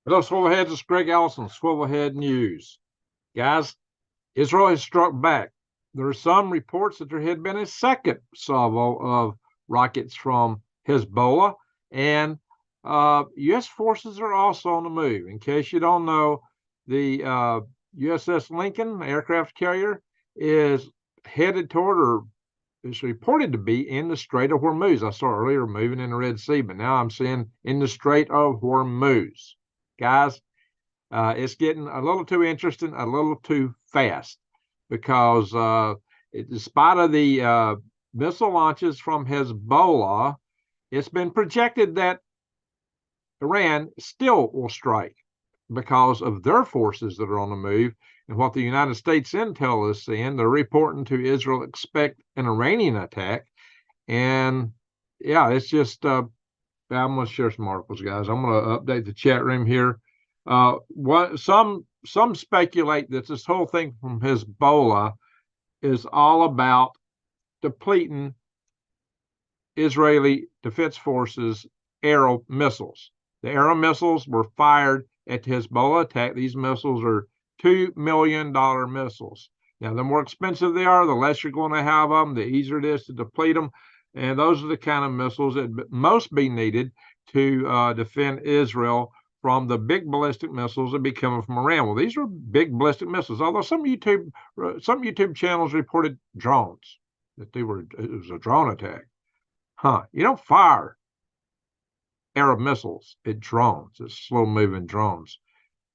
Hello, Swivelheads. It's Greg Allison, Swivelhead News. Guys, Israel has struck back. There are some reports that there had been a second salvo of rockets from Hezbollah, and U.S. forces are also on the move. In case you don't know, the USS Lincoln aircraft carrier is headed toward, or is reported to be in the Strait of Hormuz. I saw earlier moving in the Red Sea, but now I'm seeing in the Strait of Hormuz. Guys, it's getting a little too interesting, a little too fast, because in spite of the missile launches from Hezbollah, it's been projected that Iran still will strike because of their forces that are on the move. And what the United States intel is saying, they're reporting to Israel expect an Iranian attack. And yeah, it's just I'm going to share some articles, guys. I'm going to update the chat room here. Some speculate that this whole thing from Hezbollah is all about depleting Israeli Defense Forces Arrow missiles. The Arrow missiles were fired at the Hezbollah attack. These missiles are $2 million missiles. Now, the more expensive they are, the less you're going to have them, the easier it is to deplete them. And those are the kind of missiles that most be needed to defend Israel from the big ballistic missiles that be coming from Iran. Well, these are big ballistic missiles, although some YouTube channels reported drones, that it was a drone attack. You don't fire Arab missiles at drones. It's slow-moving drones.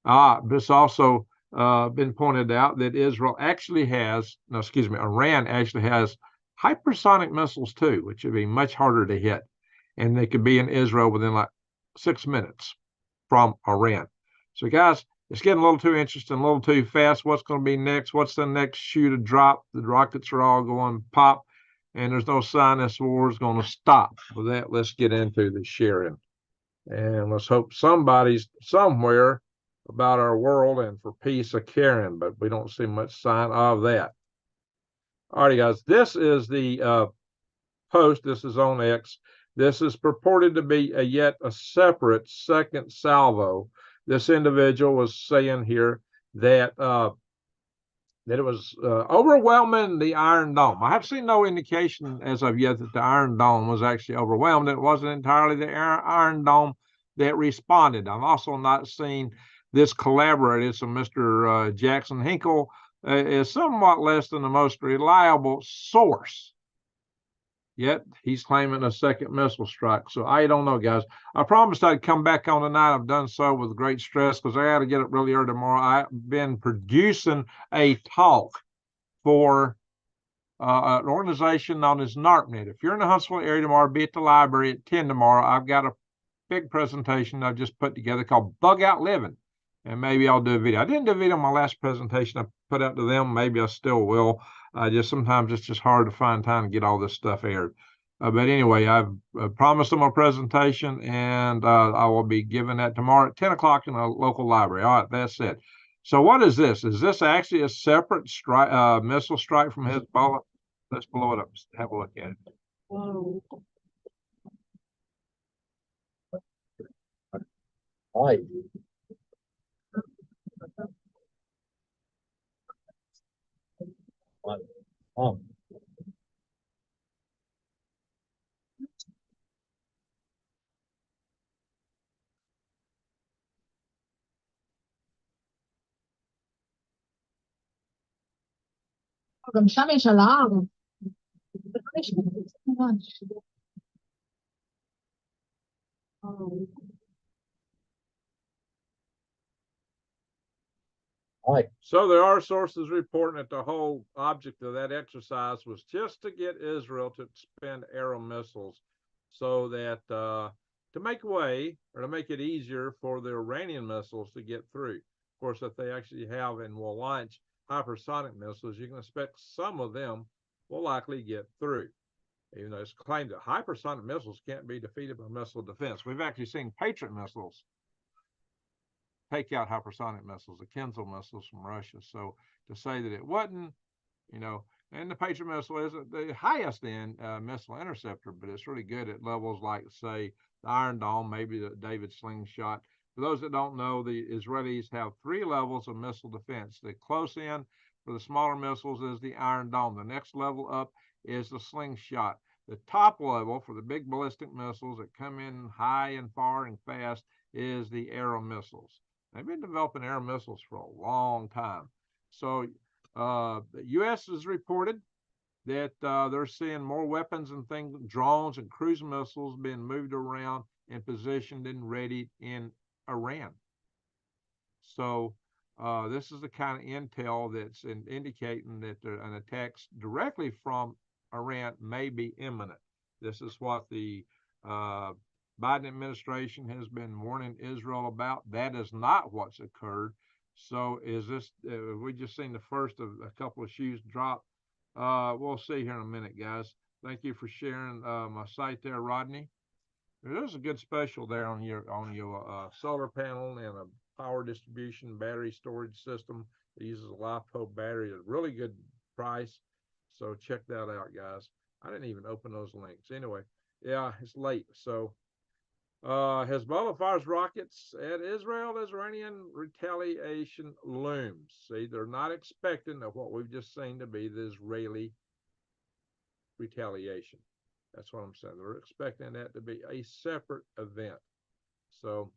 But it's also been pointed out that Iran actually has hypersonic missiles too, which would be much harder to hit. And they could be in Israel within like 6 minutes from Iran. So, guys, it's getting a little too interesting, a little too fast. What's going to be next? What's the next shoe to drop? The rockets are all going pop, and there's no sign this war is going to stop. With that, let's get into the sharing. And let's hope somebody's somewhere about our world and for peace of caring, but we don't see much sign of that. All right, guys, this is the post. This is on X. This is purported to be yet a separate second salvo. This individual was saying here that it was overwhelming the Iron Dome. I have seen no indication as of yet that the Iron Dome was actually overwhelmed. It wasn't entirely the Iron Dome that responded. I've also not seen this collaborated. So Mr. Jackson Hinkle is somewhat less than the most reliable source. Yet he's claiming a second missile strike. So I don't know, guys. I promised I'd come back on tonight. I've done so with great stress because I got to get up really early tomorrow. I've been producing a talk for an organization known as NARPNet. If you're in the Huntsville area tomorrow, be at the library at 10 tomorrow. I've got a big presentation I've just put together called Bug Out Living. And maybe I'll do a video. I didn't do a video on my last presentation I put out to them. Maybe I still will. Just sometimes it's just hard to find time to get all this stuff aired. But anyway, I've promised them a presentation, and I will be giving that tomorrow at 10 o'clock in a local library. All right, that's it. So what is this? Is this actually a separate missile strike from Hezbollah? Let's blow it up. Have a look at it. Whoa. Hi. גם שם יש על ההר. So there are sources reporting that the whole object of that exercise was just to get Israel to expend Arrow missiles so that to make way or to make it easier for the Iranian missiles to get through. Of course, if they actually have and will launch hypersonic missiles, you can expect some of them will likely get through. Even though it's claimed that hypersonic missiles can't be defeated by missile defense. We've actually seen Patriot missiles take out hypersonic missiles, the Kinzhal missiles from Russia. So to say that it wasn't, and the Patriot missile isn't the highest end missile interceptor, but it's really good at levels like, say, the Iron Dome, maybe the David slingshot. For those that don't know, the Israelis have 3 levels of missile defense. The close in for the smaller missiles is the Iron Dome. The next level up is the slingshot. The top level for the big ballistic missiles that come in high and far and fast is the aero missiles. They've been developing air missiles for a long time. So the U.S. has reported that they're seeing more weapons and things, drones and cruise missiles being moved around and positioned and ready in Iran. So this is the kind of intel that's indicating that an attack directly from Iran may be imminent. This is what the Biden administration has been warning Israel about. That is not what's occurred. So is this, we just seen the first of a couple of shoes drop. We'll see here in a minute, guys. Thank you for sharing my site there, Rodney. There's a good special there on your solar panel and a power distribution battery storage system that uses a LiPo battery at a really good price. So check that out, guys. I didn't even open those links. Anyway, yeah, it's late. So Hezbollah fires rockets at Israel as Iranian retaliation looms. See, they're not expecting of what we've just seen to be the Israeli retaliation. That's what I'm saying. They're expecting that to be a separate event. So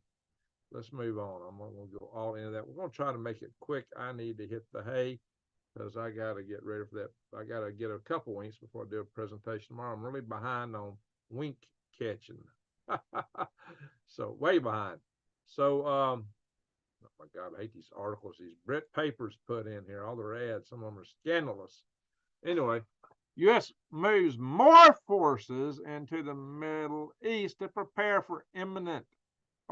let's move on. I'm going to go all into that. We're going to try to make it quick. I need to hit the hay because I got to get ready for that. I got to get a couple winks before I do a presentation tomorrow. I'm really behind on wink catching. So way behind. So oh my God, I hate these articles these Brit papers put in here, all their ads. Some of them are scandalous. Anyway, U.S. moves more forces into the Middle East to prepare for imminent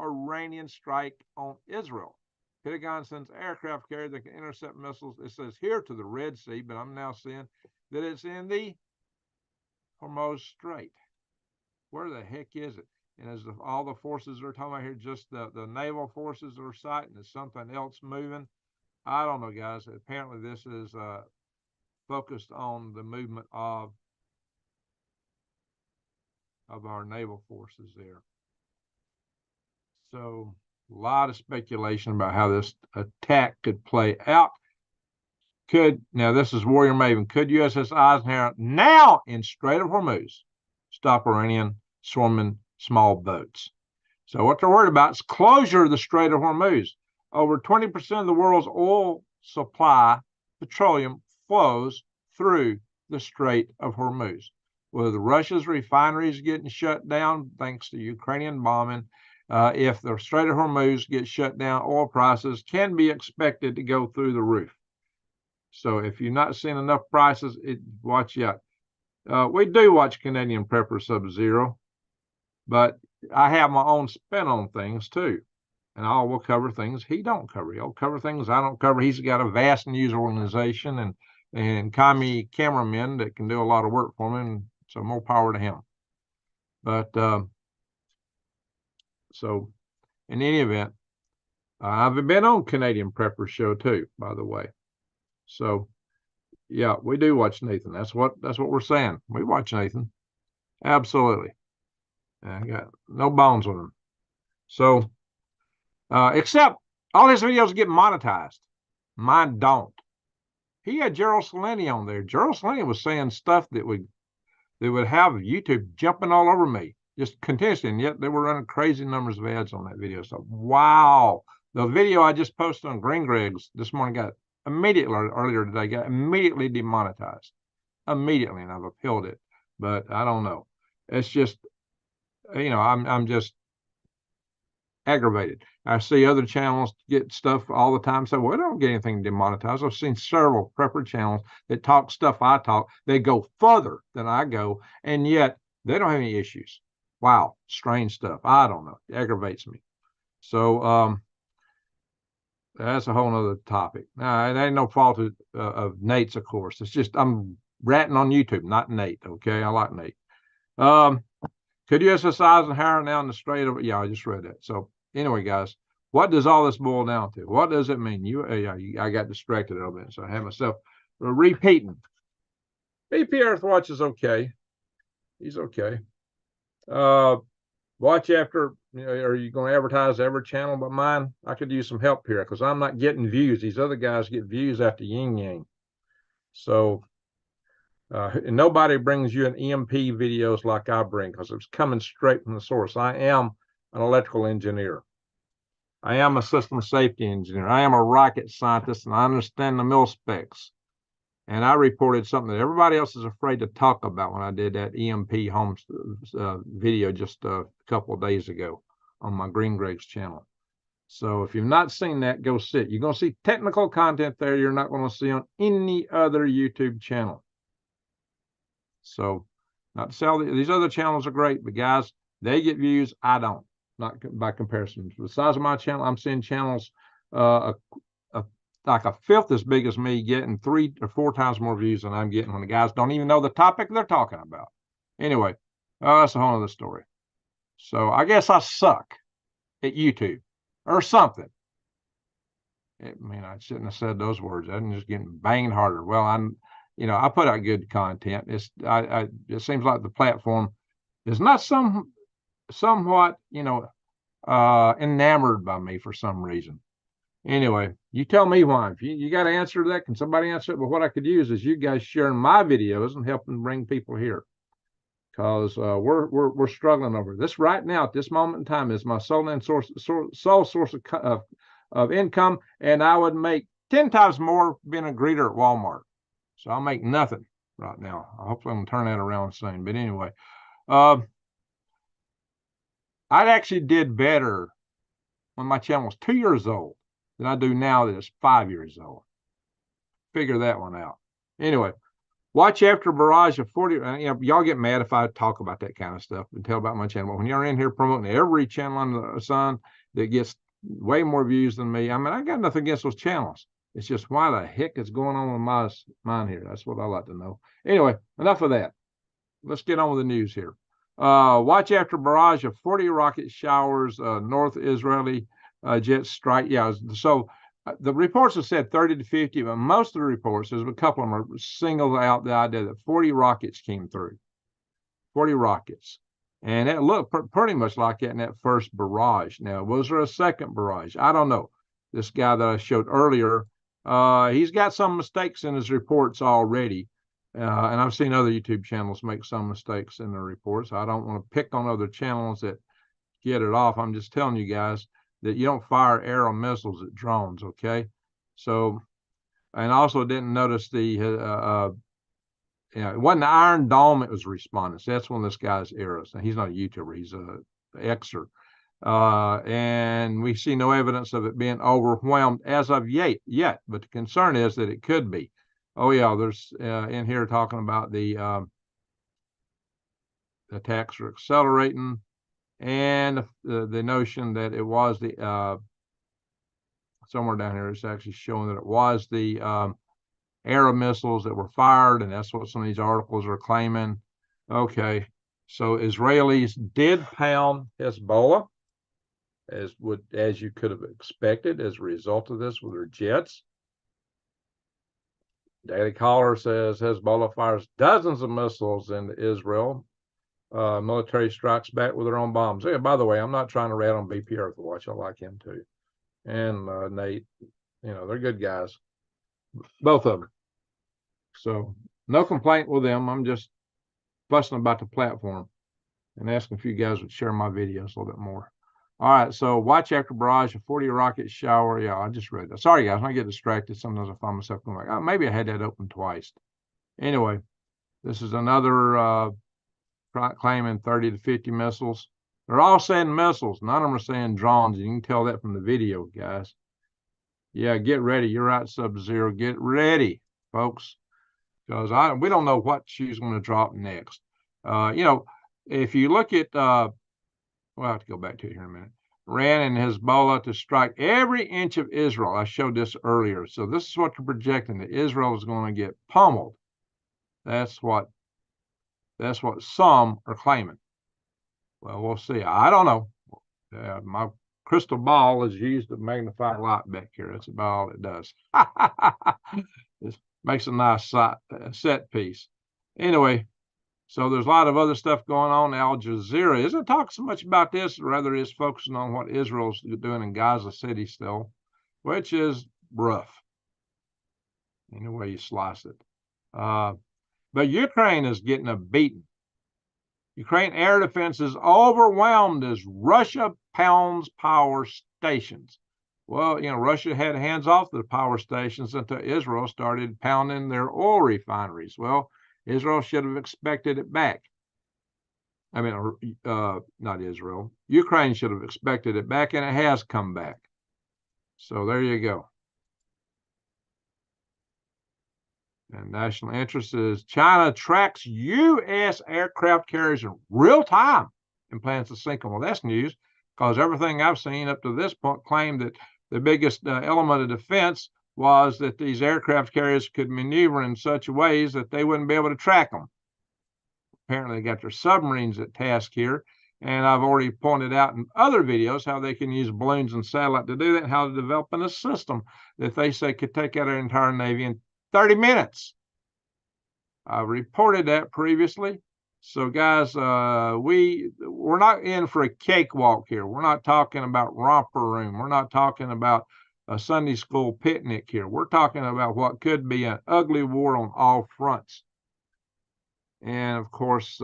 Iranian strike on Israel. Pentagon sends aircraft carrier that can intercept missiles. It says here to the Red Sea, but I'm now seeing that it's in the Hormuz Strait. Where the heck is it? And as all the forces are talking about here, just the naval forces are sighting, is something else moving? I don't know, guys. Apparently this is focused on the movement of our naval forces there. So a lot of speculation about how this attack could play out. Now this is Warrior Maven. Could USS Eisenhower now in Strait of Hormuz stop Iranian swarming small boats? So what they're worried about is closure of the Strait of Hormuz. Over 20% of the world's oil supply, petroleum, flows through the Strait of Hormuz. With Russia's refineries getting shut down thanks to Ukrainian bombing, if the Strait of Hormuz gets shut down, oil prices can be expected to go through the roof. So if you're not seeing enough prices, watch out. We do watch Canadian Prepper Sub-Zero, but I have my own spin on things too. And I will cover things he don't cover. He'll cover things I don't cover. He's got a vast news organization and commie cameramen that can do a lot of work for him, and so more power to him. But so in any event, I've been on Canadian Prepper Show too, by the way. So yeah, we do watch Nathan. That's what we're saying. We watch Nathan. Absolutely. I got no bones with him. So except all his videos get monetized. Mine don't. He had Gerald Celente on there. Gerald Celente was saying stuff that would have YouTube jumping all over me, just continuously, and yet they were running crazy numbers of ads on that video. So wow, the video I just posted on Green Greg's this morning got immediately, earlier today, got immediately demonetized. Immediately, and I've appealed it. But I don't know. It's just, I'm just aggravated. I see other channels get stuff all the time. So, well, I don't get anything demonetized. I've seen several prepper channels that talk stuff I talk. They go further than I go, and yet they don't have any issues. Wow, strange stuff. I don't know. It aggravates me. So that's a whole nother topic. Now, it ain't no fault of Nate's, of course. It's just I'm ratting on YouTube, not Nate. Okay, I like Nate. Could USS Eisenhower now in the Strait of? Yeah, I just read that. So anyway, guys, what does all this boil down to? What does it mean? I got distracted a little bit, so I have myself repeating. BP Earthwatch is okay. He's okay. Watch after You know, are you going to advertise every channel but mine? I could use some help here because I'm not getting views. These other guys get views after yin yang. So and nobody brings you an EMP videos like I bring because it's coming straight from the source. I am an electrical engineer. I am a system safety engineer. I am a rocket scientist, and I understand the mil specs. And I reported something that everybody else is afraid to talk about when I did that EMP home video just a couple of days ago on my Green Greg's channel. So if you've not seen that, go see it. You're going to see technical content there you're not going to see on any other YouTube channel. So not to sell these other channels are great, but guys, they get views. I don't, not by comparison. For the size of my channel, I'm seeing channels like a fifth as big as me getting 3 or 4 times more views than I'm getting when the guys don't even know the topic they're talking about. Anyway, that's a whole other story. So I guess I suck at YouTube or something. I mean, I shouldn't have said those words. I'm just getting banged harder. Well, I put out good content. It seems like the platform is not somewhat, enamored by me for some reason. Anyway, you tell me why. If you got to answer that, can somebody answer it? But what I could use is you guys sharing my videos and helping bring people here, because we're struggling over this right now. At this moment in time, is my sole source of income, and I would make 10 times more being a greeter at Walmart. So I'll make nothing right now. Hopefully, I'm gonna turn that around soon. But anyway, I actually did better when my channel was 2 years old than I do now that it's 5 years old. Figure that one out. Anyway, watch after barrage of 40. Y'all get mad if I talk about that kind of stuff and tell about my channel. But when you're in here promoting every channel under the sun that gets way more views than me, I mean, I got nothing against those channels. It's just why the heck is going on with mine here? That's what I like to know. Anyway, enough of that. Let's get on with the news here. Watch after barrage of 40 rocket showers, North Israeli jet strike. Yeah, so the reports have said 30 to 50, but most of the reports, there's a couple of them are singled out the idea that 40 rockets came through. 40 rockets. And it looked pretty much like that in that first barrage. Now, was there a second barrage? I don't know. This guy that I showed earlier, he's got some mistakes in his reports already. And I've seen other YouTube channels make some mistakes in their reports. I don't want to pick on other channels that get it off. I'm just telling you guys that you don't fire arrow missiles at drones, okay? So, and also didn't notice it wasn't the Iron Dome that was responding. So that's one of this guy's arrows. Now, he's not a YouTuber. He's an Xer. And we see no evidence of it being overwhelmed as of yet. But the concern is that it could be. Oh, yeah, there's in here talking about the attacks are accelerating, and the notion that it was the somewhere down here, it's actually showing that it was the arrow missiles that were fired, and that's what some of these articles are claiming. Okay, so Israelis did pound Hezbollah, as you could have expected as a result of this with their jets. Daily Caller says Hezbollah fires dozens of missiles into Israel. Military strikes back with their own bombs. Yeah, by the way, I'm not trying to rat on BP Earthwatch. I like him too. And Nate, they're good guys. Both of them. So no complaint with them. I'm just fussing about the platform and asking if you guys would share my videos a little bit more. All right, so watch after barrage, a 40 rocket shower. Yeah, I just read that. Sorry, guys, when I get distracted, sometimes I find myself going like, oh, maybe I had that open twice. Anyway, this is another claiming 30 to 50 missiles. They're all saying missiles. None of them are saying drones. You can tell that from the video, guys. Yeah, get ready. You're right, Sub-Zero. Get ready, folks, because we don't know what she's going to drop next. If you look at we'll have to go back to it here in a minute. Iran and Hezbollah to strike every inch of Israel. I showed this earlier. So this is what they're projecting, that Israel is going to get pummeled. That's what some are claiming. Well, we'll see. I don't know. My crystal ball is used to magnify light back here. That's about all it does. It makes a nice set piece. Anyway, So there's a lot of other stuff going on. Al Jazeera isn't talking so much about this, rather is focusing on what Israel's doing in Gaza City still, which is rough, any way you slice it. But Ukraine is getting a beating. Ukraine air defense is overwhelmed as Russia pounds power stations. Well, Russia had hands off the power stations until Israel started pounding their oil refineries. Well, Israel should have expected it back. I mean, not Israel. Ukraine should have expected it back, and it has come back. So there you go. And national interest is China tracks U.S. aircraft carriers in real time and plans to sink them. Well, that's news, because everything I've seen up to this point claimed that the biggest element of defense was that these aircraft carriers could maneuver in such ways that they wouldn't be able to track them. Apparently, they got their submarines at task here. And I've already pointed out in other videos how they can use balloons and satellite to do that, and how to develop a system that they say could take out our entire Navy in 30 minutes. I've reported that previously. So guys, we're not in for a cakewalk here. We're not talking about romper room. We're not talking about a Sunday school picnic here. We're talking about what could be an ugly war on all fronts. And of course,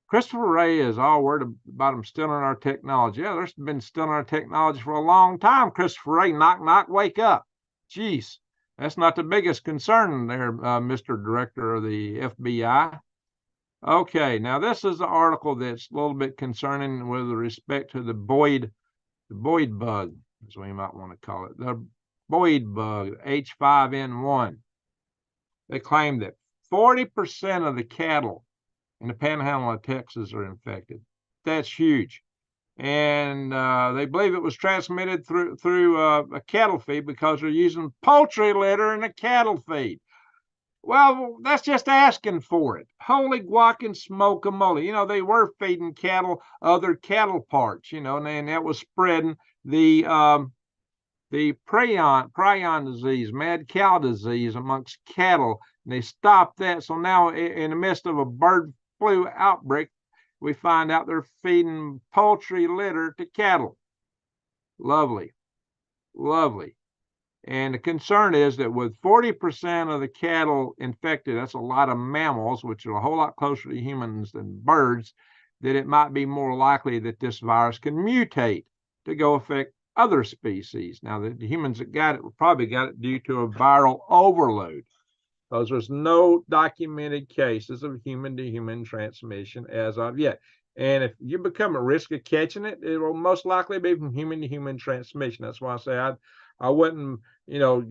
Christopher Wray is all worried about them stealing our technology. Yeah, there's been stealing our technology for a long time. Christopher Wray, knock, knock, wake up. Jeez. That's not the biggest concern there, Mr. Director of the FBI. Okay, now this is the article that's a little bit concerning with respect to the Boyd bug, as we might want to call it. The Boyd bug, H5N1. They claim that 40% of the cattle in the panhandle of Texas are infected. That's huge. And they believe it was transmitted through a cattle feed because they're using poultry litter in the cattle feed. Well, that's just asking for it. Holy guac and smoke-a-moly. They were feeding cattle other cattle parts, and that was spreading the prion disease, mad cow disease amongst cattle. And they stopped that. So now in the midst of a bird flu outbreak, we find out they're feeding poultry litter to cattle. Lovely. Lovely. And the concern is that with 40% of the cattle infected, that's a lot of mammals, which are a whole lot closer to humans than birds, that it might be more likely that this virus can mutate to go affect other species. Now, the humans that got it probably got it due to a viral overload, because there's no documented cases of human-to-human transmission as of yet. And if you become at risk of catching it, it will most likely be from human-to-human transmission. That's why I say I wouldn't,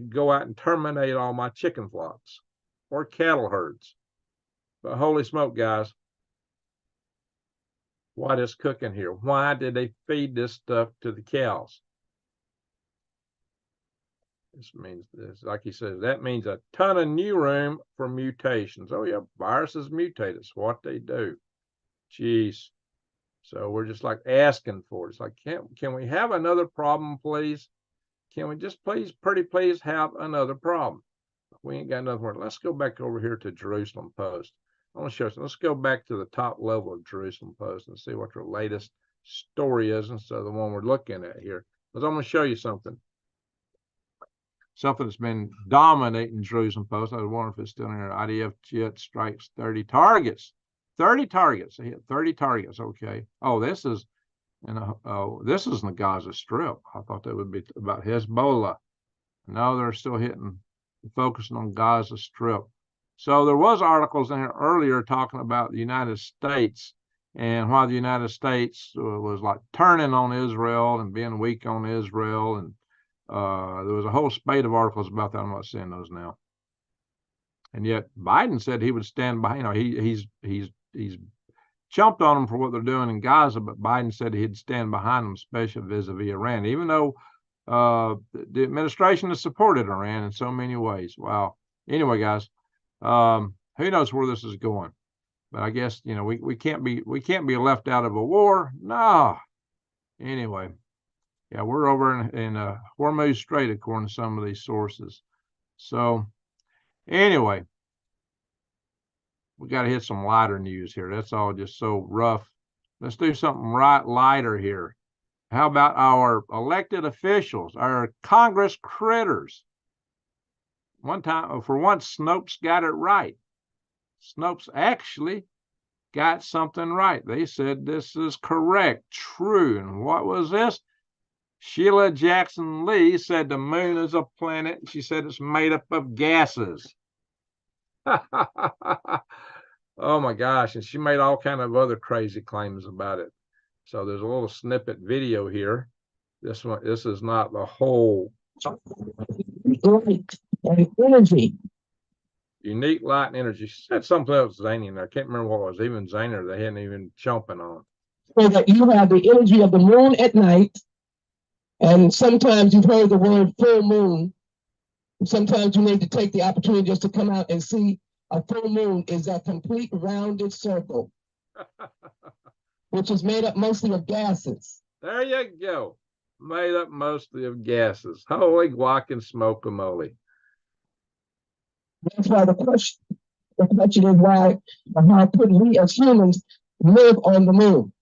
go out and terminate all my chicken flocks or cattle herds. But holy smoke, guys, what is cooking here? Why did they feed this stuff to the cows? This means this, like he says, that means a ton of new room for mutations. Oh yeah, viruses mutate. It's what they do. Jeez. So we're just like asking for it. It's like, can we have another problem, please? Can we just please have another problem? We ain't got another word. Let's go back over here to Jerusalem Post. I want to show you. Let's go back to the top level of Jerusalem Post and see what their latest story is instead of the one we're looking at here. Because I'm going to show you something. Something that's been dominating Jerusalem Post. I was wondering if it's still in there. IDF jet strikes 30 targets. 30 targets. They hit 30 targets. Okay. Oh, this is in the Gaza Strip. I thought that would be about Hezbollah. No, they're still focusing on Gaza Strip. So there was articles in here earlier talking about the United States and why the United States was like turning on Israel and being weak on Israel, and there was a whole spate of articles about that. I'm not seeing those now. And yet Biden said he would stand by. He's jumped on them for what they're doing in Gaza, but Biden said he'd stand behind them, especially vis-a-vis Iran, even though the administration has supported Iran in so many ways. Wow. Anyway, guys, who knows where this is going? But I guess we can't be left out of a war. No. Anyway, yeah, we're over in Hormuz Strait according to some of these sources. So anyway, we got to hit some lighter news here. That's all just so rough. Let's do something right lighter here. How about our elected officials, our Congress critters? One time, for once, Snopes got it right. Snopes actually got something right. They said this is correct, true. And what was this? Sheila Jackson Lee said the moon is a planet. She said it's made up of gases. Oh my gosh. And she made all kind of other crazy claims about it. So there's a little snippet video here. This is not the whole. Light and energy. Unique light and energy. She said something else zany in there. I can't remember what it was. Even zanier they hadn't even chomping on. So that you have the energy of the moon at night. And sometimes you've heard the word full moon. Sometimes you need to take the opportunity just to come out and see a full moon is that complete rounded circle, which is made up mostly of gases. There you go. Made up mostly of gases. Holy guacamole. That's why the question is why, how could we as humans live on the moon?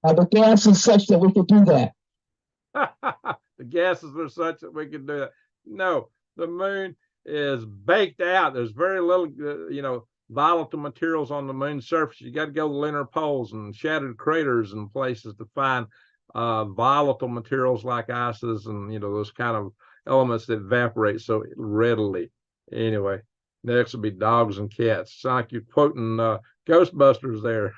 The gas is such that we could do that. The gases are such that we can do that. No, the moon is baked out. There's very little, volatile materials on the moon's surface. You got to go to lunar poles and shattered craters and places to find volatile materials like ices and, those kind of elements that evaporate so readily. Anyway, next will be dogs and cats. It's like you're quoting Ghostbusters there.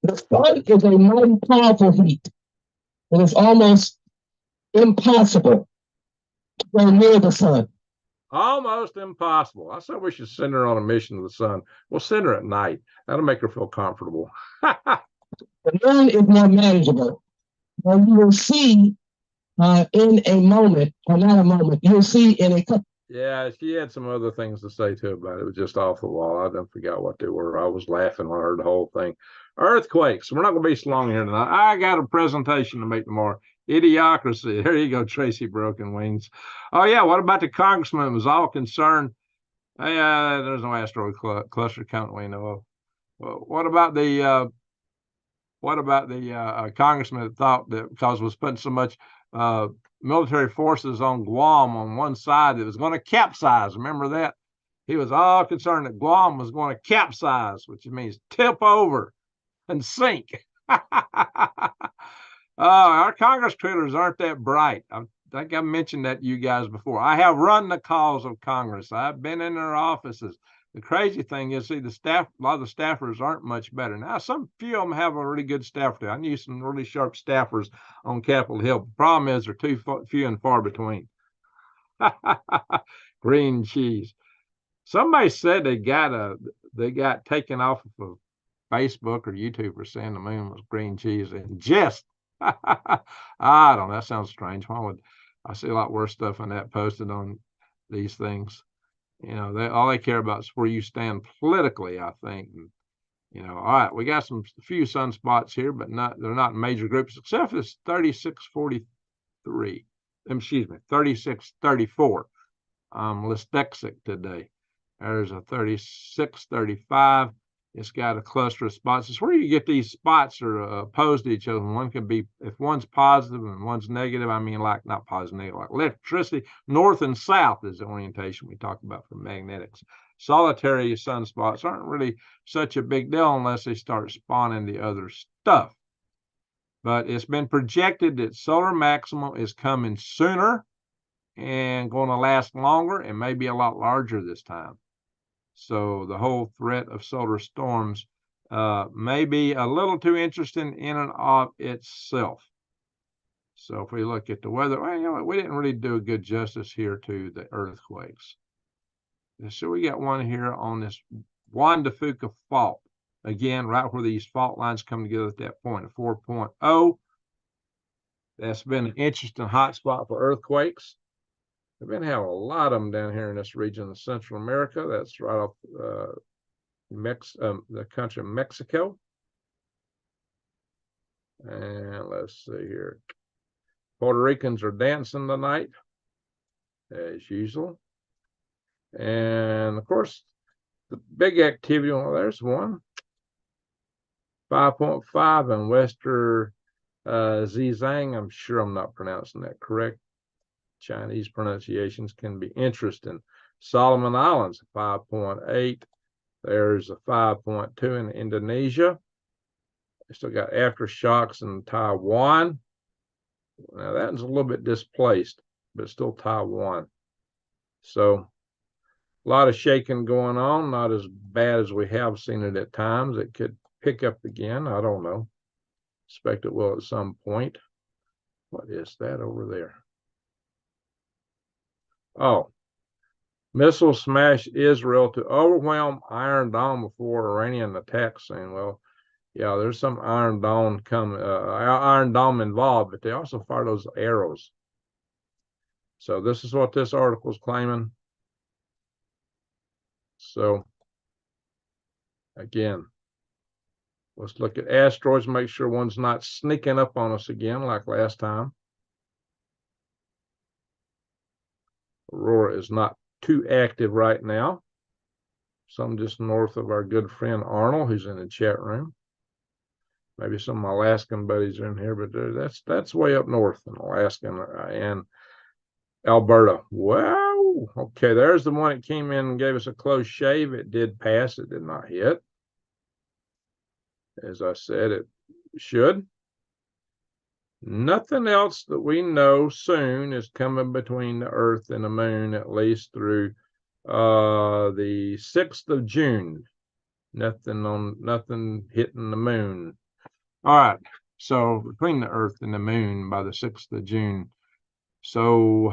The sun is a mighty powerful heat. It is almost impossible to go near the sun. Almost impossible. I said we should send her on a mission to the sun. We'll send her at night. That'll make her feel comfortable. The moon is more manageable. And you will see in a moment, or not a moment, you'll see in a couple. Yeah, she had some other things to say too about it. It was just off the wall. I don't forget what they were. I was laughing when I heard the whole thing. Earthquakes. We're not going to be long here tonight. I got a presentation to make tomorrow. Idiocracy. There you go, Tracy Broken Wings. Oh, yeah. What about the congressman who was all concerned? Hey, there's no asteroid cluster coming we know of. Well, what about the congressman that thought that because it was putting so much military forces on Guam on one side that was going to capsize? Remember that? He was all concerned that Guam was going to capsize, which means tip over and sink. Our Congress critters aren't that bright. I think I mentioned that to you guys before. I have run the calls of Congress. I've been in their offices. The crazy thing is, see, a lot of the staffers aren't much better. Now, some few of them have a really good staff there. I knew some really sharp staffers on Capitol Hill. The problem is they're too few and far between. Green cheese. Somebody said they got taken off of Facebook or YouTube for saying the moon was green cheese and just I don't know. That sounds strange. Why would I see a lot worse stuff than that posted on these things? All they care about is where you stand politically, I think. And, all right, we got a few sunspots here, but they're not in major groups, except it's 3643. Excuse me, 3634. Texit today. There's a 3635. It's got a cluster of spots. It's where you get these spots are opposed to each other. One can be, if one's positive and one's negative, I mean, like not positive, negative, like electricity. North and south is the orientation we talk about for magnetics. Solitary sunspots aren't really such a big deal unless they start spawning the other stuff. But it's been projected that solar maximum is coming sooner and going to last longer and maybe a lot larger this time. So the whole threat of solar storms may be a little too interesting in and of itself. So if we look at the weather, well, we didn't really do a good justice here to the earthquakes. So we got one here on this Juan de Fuca fault. Again, right where these fault lines come together at that point, at 4.0. That's been an interesting hot spot for earthquakes. We've been having a lot of them down here in this region of Central America. That's right off the country of Mexico. And let's see here. Puerto Ricans are dancing tonight, as usual. And of course, the big activity. Well, there's one. 5.5 in Western Zhejiang. I'm sure I'm not pronouncing that correct. Chinese pronunciations can be interesting. Solomon Islands, 5.8. There's a 5.2 in Indonesia. They still got aftershocks in Taiwan. Now that's a little bit displaced, but still Taiwan. So a lot of shaking going on, not as bad as we have seen it at times. It could pick up again. I don't know. Expect it will at some point. What is that over there? Oh, missile smash Israel to overwhelm Iron Dome before Iranian attack scene. Well, yeah, there's some Iron Dome involved, but they also fire those arrows. So this is what this article is claiming. So again, let's look at asteroids, make sure one's not sneaking up on us again like last time. Aurora is not too active right now. Some just north of our good friend Arnold, who's in the chat room. Maybe some of my Alaskan buddies are in here, but that's way up north in Alaska and Alberta. Wow. Okay, there's the one that came in and gave us a close shave. It did pass. It did not hit. As I said, it should. Nothing else that we know soon is coming between the Earth and the Moon, at least through the 6th of June. Nothing hitting the Moon. All right. So between the Earth and the Moon by the 6th of June. So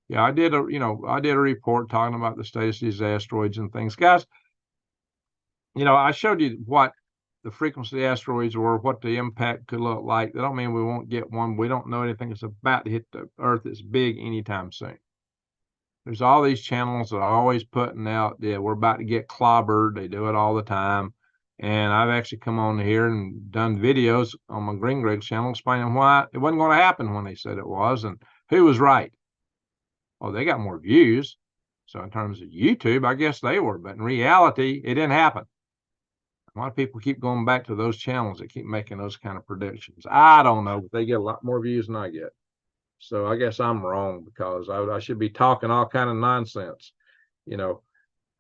yeah, I did a report talking about the status of these asteroids and things. Guys, I showed you what the frequency of the asteroids were, what the impact could look like. That don't mean we won't get one. We don't know anything that's about to hit the Earth that's big anytime soon. There's all these channels that are always putting out, yeah, we're about to get clobbered. They do it all the time. And I've actually come on here and done videos on my Green Greg channel explaining why it wasn't going to happen when they said it was and who was right. Well, they got more views. So in terms of YouTube, I guess they were. But in reality, it didn't happen. A lot of people keep going back to those channels that keep making those kind of predictions. I don't know, but they get a lot more views than I get. So I guess I'm wrong because I should be talking all kind of nonsense.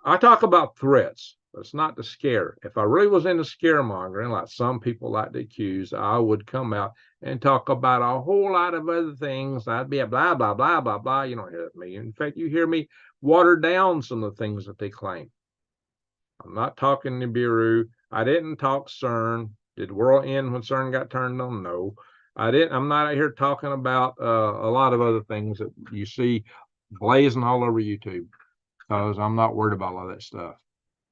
I talk about threats, but it's not to scare. If I really was into scaremongering, like some people like to accuse, I would come out and talk about a whole lot of other things. I'd be a blah, blah, blah, blah, blah. You don't hear me. In fact, you hear me water down some of the things that they claim. I'm not talking Nibiru. I didn't talk CERN. Did the world end when CERN got turned on? No. I didn't. I'm not out here talking about a lot of other things that you see blazing all over YouTube, because I'm not worried about all that stuff.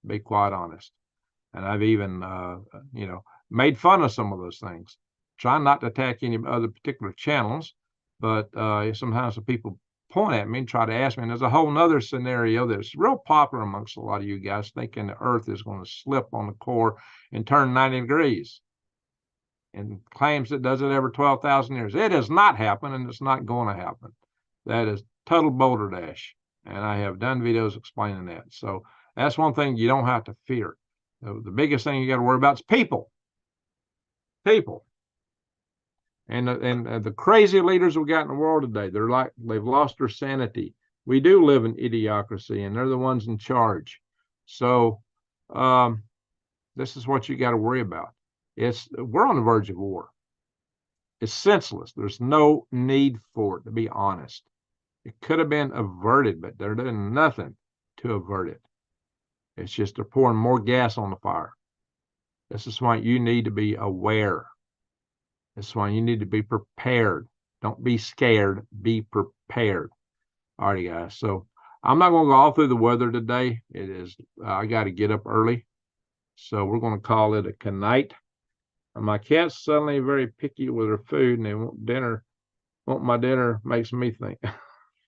To be quite honest. And I've even, made fun of some of those things. Trying not to attack any other particular channels, but sometimes the people point at me and try to ask me. And there's a whole nother scenario that's real popular amongst a lot of you guys, thinking the Earth is going to slip on the core and turn 90 degrees. And claims it does it every 12,000 years. It has not happened, and it's not going to happen. That is total boulder dash. And I have done videos explaining that. So that's one thing you don't have to fear. The biggest thing you got to worry about is people. People. And the crazy leaders we got in the world today, they've lost their sanity. We do live in idiocracy, and they're the ones in charge. So this is what you got to worry about. We're on the verge of war. It's senseless. There's no need for it, to be honest. It could have been averted, but they're doing nothing to avert it. It's just they're pouring more gas on the fire. This is why you need to be aware. This is why you need to be prepared. Don't be scared. Be prepared. All right, guys. So I'm not going to go all through the weather today. I got to get up early. So we're going to call it a night. My cat's suddenly very picky with her food, and they want dinner. Want my dinner makes me think.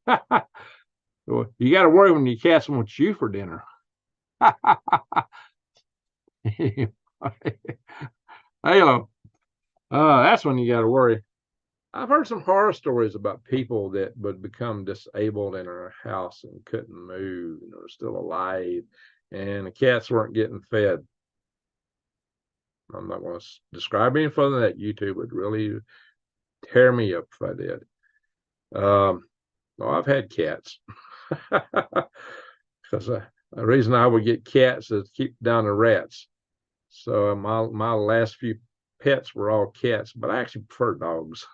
Well, you got to worry when your cats want you for dinner. Hello. That's when you got to worry. I've heard some horror stories about people that would become disabled in their house and couldn't move and are still alive. and the cats weren't getting fed. I'm not going to describe any further than that. YouTube would really tear me up if I did. Well, I've had cats. Because the reason I would get cats is to keep down the rats. So my last few pets were all cats, but I actually prefer dogs.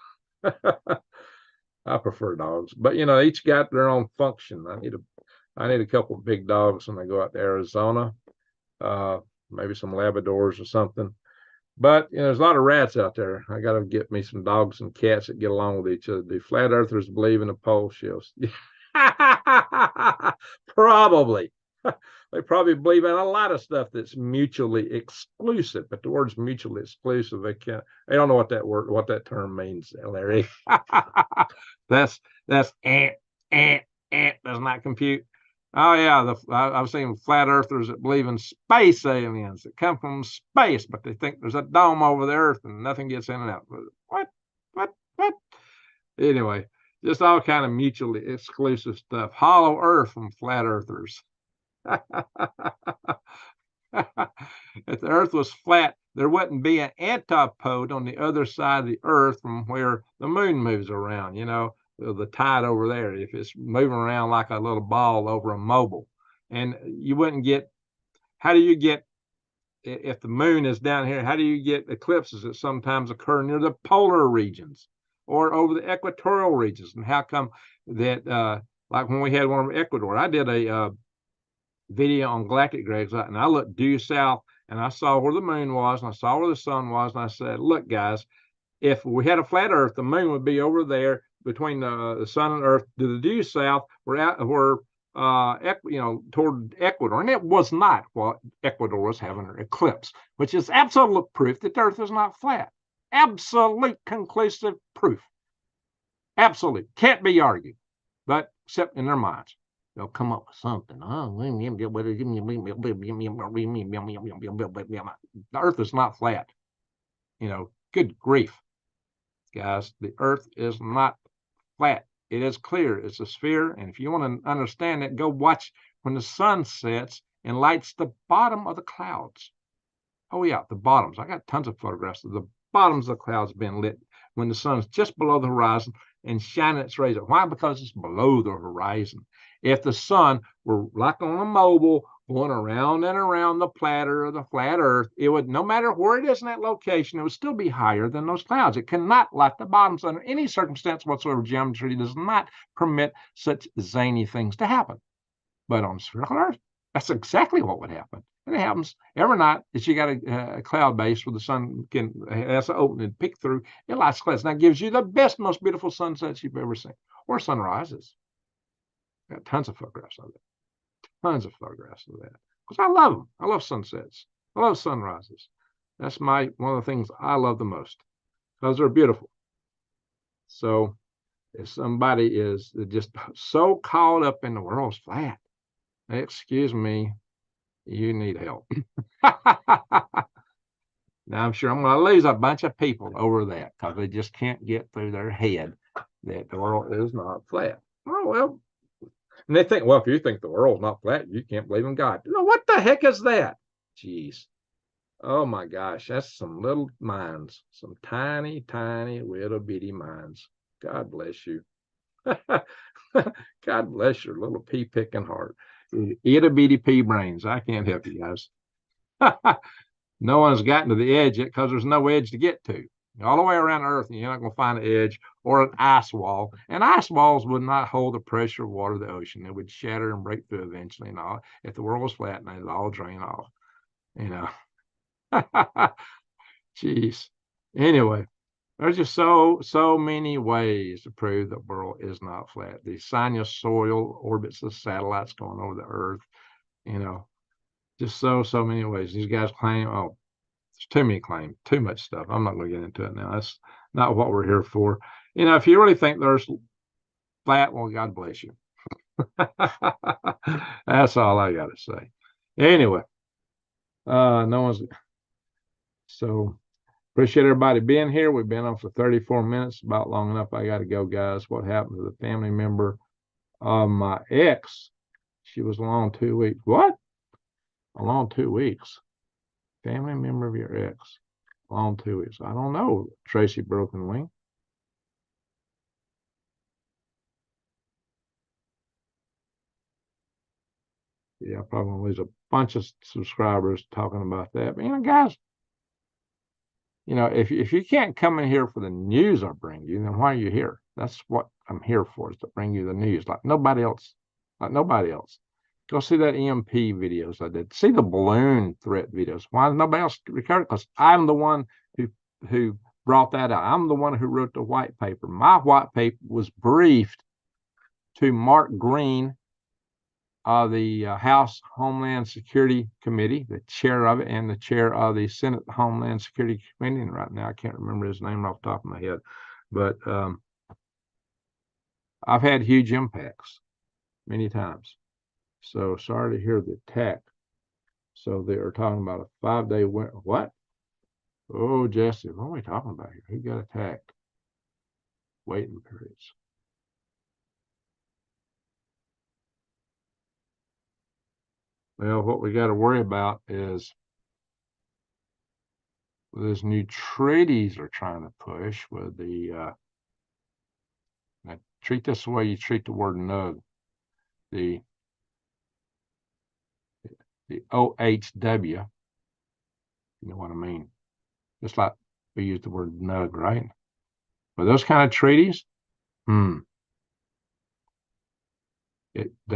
I prefer dogs, but you know, each got their own function. I need a couple of big dogs when I go out to Arizona, maybe some Labradors or something. But you know, there's a lot of rats out there. I got to get me some dogs and cats that get along with each other. Do flat earthers believe in the pole shifts? Probably. They probably believe in a lot of stuff that's mutually exclusive, but the word's mutually exclusive. They don't know what that term means, Larry. that's does not compute. Oh yeah, I've seen flat earthers that believe in space aliens that come from space, but they think there's a dome over the earth and nothing gets in and out. What? Anyway, just all kind of mutually exclusive stuff. Hollow earth from flat earthers. If the earth was flat, there wouldn't be an antipode on the other side of the earth from where the moon moves around, you know, the tide over there, if it's moving around like a little ball over a mobile. And you wouldn't get, how do you get, if the moon is down here, how do you get eclipses that sometimes occur near the polar regions or over the equatorial regions? And how come that, like when we had one in Ecuador, I did a video on galactic graves, and I looked due south and I saw where the moon was and I saw where the sun was, and I said, look guys, if we had a flat earth, the moon would be over there between the sun and earth to the due south, where you know, toward Ecuador. And it was not what Ecuador was having an eclipse, which is absolute proof that the earth is not flat. Absolute conclusive proof. Absolute. Can't be argued, but except in their minds. They'll come up with something. The earth is not flat. You know, good grief, guys. The earth is not flat. It is clear. It's a sphere. And if you want to understand it, go watch when the sun sets and lights the bottom of the clouds. Oh, yeah, the bottoms. I got tons of photographs of the bottoms of the clouds being lit when the sun's just below the horizon and shining its rays up. Why? Because it's below the horizon. If the sun were like on a mobile going around and around the platter of the flat earth, it would, no matter where it is in that location, it would still be higher than those clouds. It cannot light the bottoms under any circumstance whatsoever. Geometry does not permit such zany things to happen. But on spherical earth, that's exactly what would happen. And it happens every night that you got a cloud base where the sun has to open and peek through. It lights clouds. That gives you the best, most beautiful sunsets you've ever seen, or sunrises. Got tons of photographs of it. Tons of photographs of that. Because I love them. I love sunsets. I love sunrises. That's one of the things I love the most. Because they're beautiful. So if somebody is just so caught up in the world's flat, excuse me, you need help. Now I'm sure I'm going to lose a bunch of people over that because they just can't get through their head that the world is not flat. Oh, well. And they think, well, if you think the world's not flat, you can't believe in God. No, what the heck is that? Jeez. Oh my gosh, that's some little minds, some tiny, tiny, little bitty minds. God bless you. God bless your little pea picking heart. Itty bitty pea brains. I can't help you guys. No one's gotten to the edge yet because there's no edge to get to. All the way around Earth, and you're not going to find an edge or an ice wall. And ice walls would not hold the pressure of water of the ocean. It would shatter and break through eventually. And all, if the world was flat, and it'd all drain off. You know. Jeez. Anyway, there's just so many ways to prove the world is not flat. The sinusoidal orbits of satellites going over the Earth. You know, just so many ways. These guys claim, oh, there's too many claims, too much stuff. I'm not going to get into it now. That's not what we're here for. You know, if you really think there's flat, well, God bless you. That's all I got to say. Anyway, no one's. So appreciate everybody being here. We've been on for 34 minutes, about long enough. I got to go, guys. What happened to the family member of my ex? She was alone 2 weeks. What? Along 2 weeks. Family member of your ex. Along 2 weeks. I don't know, Tracy Broken Wing. Yeah, I'm probably gonna lose a bunch of subscribers talking about that. But guys, if you can't come in here for the news I bring you, then why are you here? That's what I'm here for, is to bring you the news like nobody else. Like nobody else. Go see that EMP videos I did. See the balloon threat videos. Why nobody else recorded? Because I'm the one who brought that out. I'm the one who wrote the white paper. My white paper was briefed to Mark Green, the House Homeland Security Committee, the chair of it, and the chair of the Senate Homeland Security Committee. And right now, I can't remember his name off the top of my head, but I've had huge impacts many times. So sorry to hear the attack. So they are talking about a 5-day winter. What? Oh, Jesse, what are we talking about here? Who got attacked? Waiting periods. Well, what we got to worry about is those new treaties are trying to push with the now treat this the way you treat the word nug. The OHW, you know what I mean? Just like we use the word nug, right? But those kind of treaties, they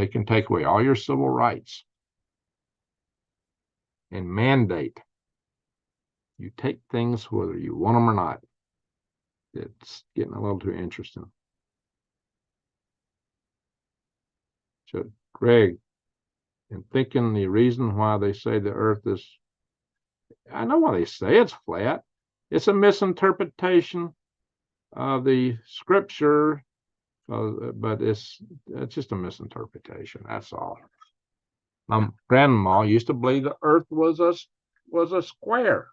can take away all your civil rights and mandate you take things whether you want them or not. It's getting a little too interesting. So, Greg, and thinking the reason why they say the earth is, I know why they say it's flat. It's a misinterpretation of the scripture, but it's just a misinterpretation. That's all. My grandma used to believe the earth was a square.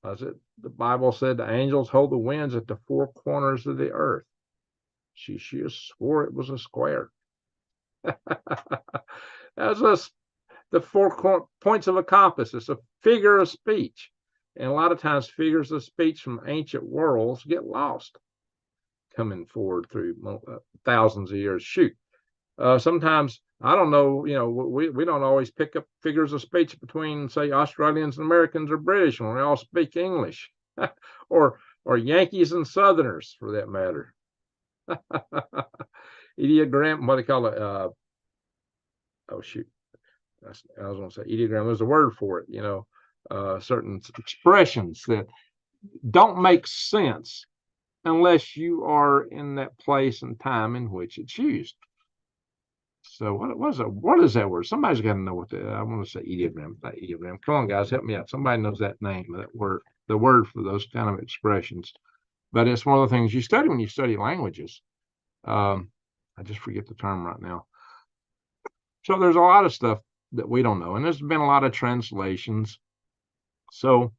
As the Bible said, the angels hold the winds at the 4 corners of the earth. She swore it was a square. That's the 4 points of a compass. It's a figure of speech. And a lot of times figures of speech from ancient worlds get lost coming forward through thousands of years. Shoot. Sometimes, I don't know, we don't always pick up figures of speech between, say, Australians and Americans or British when we all speak English, or Yankees and Southerners, for that matter. Ideogram, what do they call it? Oh, shoot. I was going to say ideogram. There's a word for it, certain expressions that don't make sense unless you are in that place and time in which it's used. So what is that word? Somebody's got to know what I want to say ideogram, not ideogram. Come on, guys, help me out. Somebody knows that name, that word, the word for those kind of expressions. But it's one of the things you study when you study languages. I just forget the term right now. So there's a lot of stuff that we don't know, and there's been a lot of translations. So,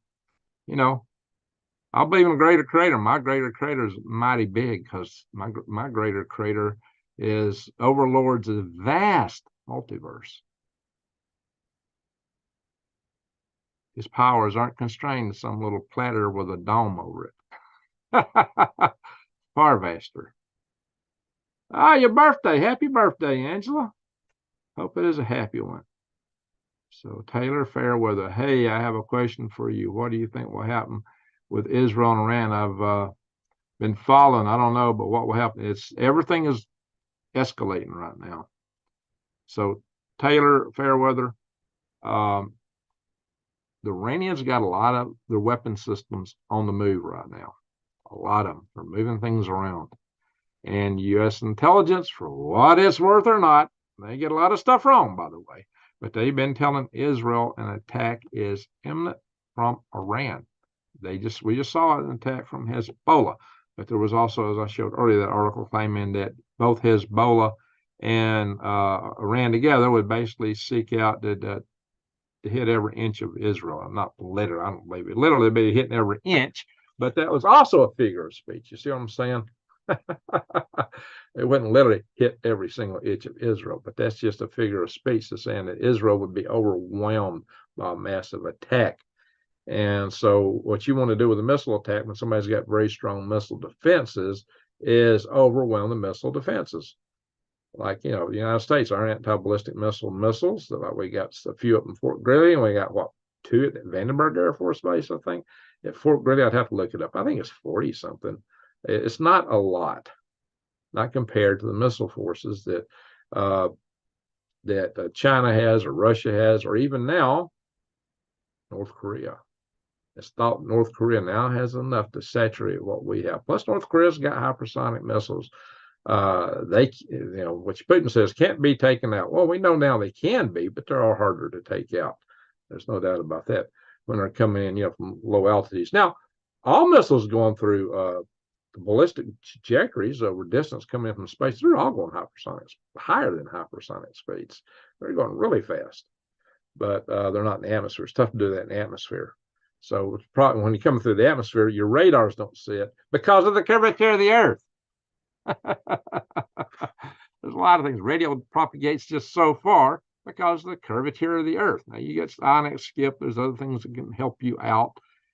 I believe in a greater creator. My greater creator is mighty big, because my greater creator is overlords of the vast multiverse. His powers aren't constrained to some little platter with a dome over it. Far vaster. Your birthday. Happy birthday, Angela. Hope it is a happy one. So Taylor Fairweather, hey, I have a question for you. What do you think will happen with Israel and Iran? I've been following. I don't know, but what will happen? Everything is escalating right now. So Taylor Fairweather, the Iranians got a lot of their weapon systems on the move right now. A lot of them. They're moving things around. And U.S. intelligence, for what it's worth or not, they get a lot of stuff wrong, by the way, but they've been telling Israel an attack is imminent from Iran. We just saw an attack from Hezbollah, but there was also, as I showed earlier, that article claiming that both Hezbollah and Iran together would basically seek out to hit every inch of Israel. Not literally, I don't believe it literally be hitting every inch, but that was also a figure of speech. You see what I'm saying? It wouldn't literally hit every single inch of Israel, but that's just a figure of speech to saying that Israel would be overwhelmed by a massive attack. And so what you want to do with a missile attack when somebody's got very strong missile defenses is overwhelm the missile defenses. Like, the United States, our anti-ballistic missiles, like we got a few up in Fort Greely, and we got, what, 2 at Vandenberg Air Force Base, I think. At Fort Greely, I'd have to look it up. I think it's 40-something. It's not a lot, not compared to the missile forces that China has or Russia has, or even now, North Korea. It's thought North Korea now has enough to saturate what we have. Plus, North Korea's got hypersonic missiles. Which Putin says can't be taken out. Well, we know now they can be, but they're all harder to take out. There's no doubt about that when they're coming in, from low altitudes. Now, all missiles going through the ballistic trajectories over distance coming in from space, they're all going hypersonics, higher than hypersonic speeds. They're going really fast, but they're not in the atmosphere. It's tough to do that in the atmosphere. So it's probably when you come through the atmosphere, your radars don't see it because of the curvature of the Earth. There's a lot of things. Radio propagates just so far because of the curvature of the Earth. Now you get ionic skip. There's other things that can help you out,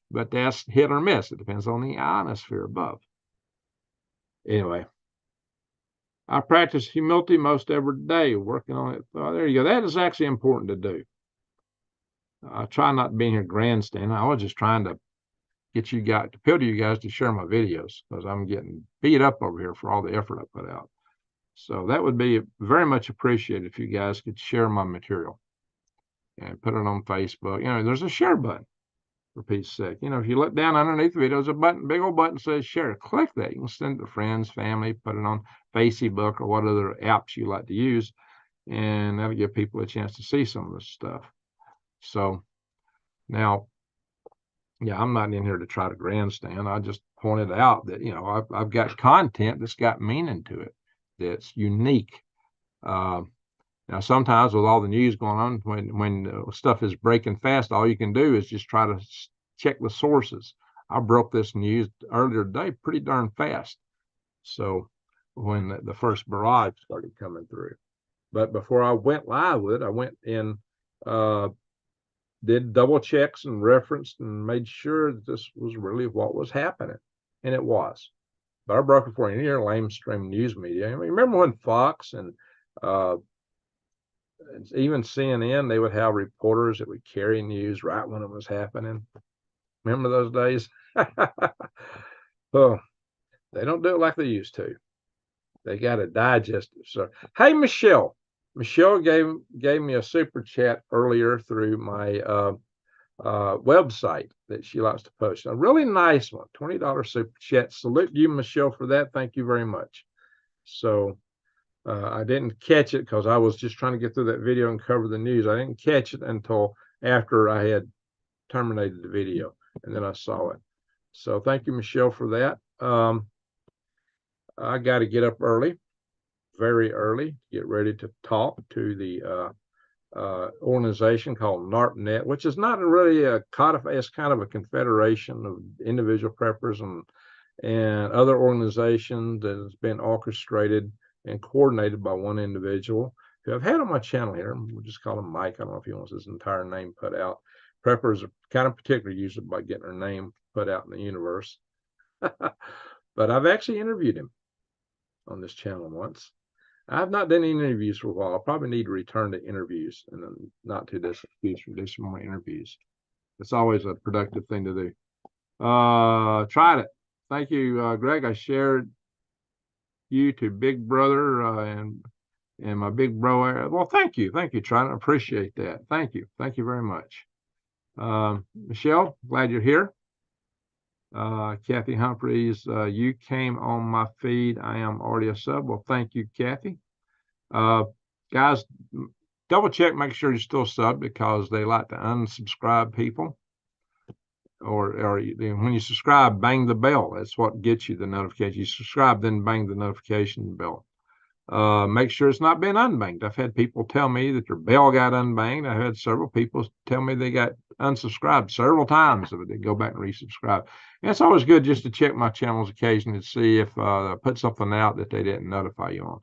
but that's hit or miss. It depends on the ionosphere above. Anyway, I practice humility most every day, working on it. There you go. That is actually important to do. I try not to be in here grandstanding. I was just trying to get you guys, to appeal to you guys to share my videos, because I'm getting beat up over here for all the effort I put out. So that would be very much appreciated if you guys could share my material and put it on Facebook. There's a share button, for Pete's sake. If you look down underneath the video, there's a button, big old button says share. Click that. You can send it to friends, family, put it on Facebook or what other apps you like to use, and that'll give people a chance to see some of this stuff. So now, yeah, I'm not in here to try to grandstand. I just pointed out that, I've got content that's got meaning to it, that's unique. Now, sometimes with all the news going on, when stuff is breaking fast, all you can do is just try to check the sources. I broke this news earlier today pretty darn fast. So when the first barrage started coming through. But before I went live with it, I went in, did double checks and referenced and made sure that this was really what was happening. And it was. But I broke it for any lamestream news media. I mean, remember when Fox and even CNN, they would have reporters that would carry news right when it was happening? Remember those days? Well, they don't do it like they used to. They got to digest it. So, hey, Michelle. Michelle gave me a super chat earlier through my website that she likes to post. A really nice one, $20 super chat. Salute you, Michelle, for that. Thank you very much. So I didn't catch it because I was just trying to get through that video and cover the news. I didn't catch it until after I had terminated the video, and then I saw it. So thank you, Michelle, for that. I got to get up early, very early, get ready to talk to the organization called NARPnet, which is not really a codified, it's kind of a confederation of individual preppers and other organizations that has been orchestrated and coordinated by one individual who I've had on my channel here. We'll just call him Mike. I don't know if he wants his entire name put out. Preppers are kind of particularly usually by getting their name put out in the universe. But I've actually interviewed him on this channel once. I've not done any interviews for a while. I'll probably need to return to interviews and then not too distant future, do some more interviews. It's always a productive thing to do. Tried it. Thank you, Greg. I shared you to Big Brother and my big bro. Well, thank you. Thank you, Tried. I appreciate that. Thank you. Thank you very much. Michelle, glad you're here. Kathy Humphreys, you came on my feed. I am already a sub. Well, thank you, Kathy. Guys, double check, make sure you're still sub, because they like to unsubscribe people. Or when you subscribe, bang the bell. That's what gets you the notification. You subscribe, then bang the notification bell. Make sure it's not been unbanged. I've had people tell me that their bell got unbanged. I've had several people tell me they got unsubscribed several times, but then go back and resubscribe. And it's always good just to check my channels occasionally to see if I put something out that they didn't notify you on.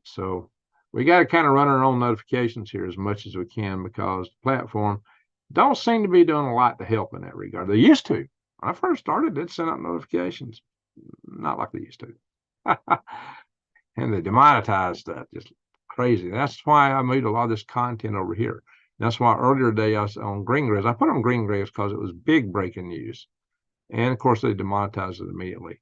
So we got to kind of run our own notifications here as much as we can, because the platform don't seem to be doing a lot to help in that regard. They used to. When I first started, they'd send out notifications. Not like they used to. And they demonetized stuff, just crazy. That's why I moved a lot of this content over here. That's why earlier today I was on Green Grass. I put on Green Grass because it was big breaking news. And of course, they demonetized it immediately.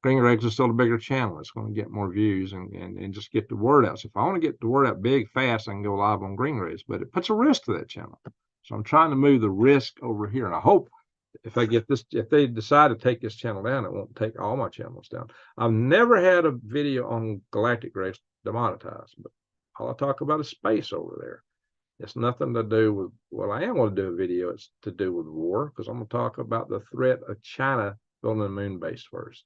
Green Grass is still a bigger channel. It's going to get more views and just get the word out. So if I want to get the word out big, fast, I can go live on Green Grass. But it puts a risk to that channel. So I'm trying to move the risk over here. And I hope if I get this, if they decide to take this channel down, it won't take all my channels down. I've never had a video on Galactic Grace demonetized, but all I talk about is space over there. It's nothing to do with, well, I am going to do a video. It's to do with war, because I'm going to talk about the threat of China building a moon base first.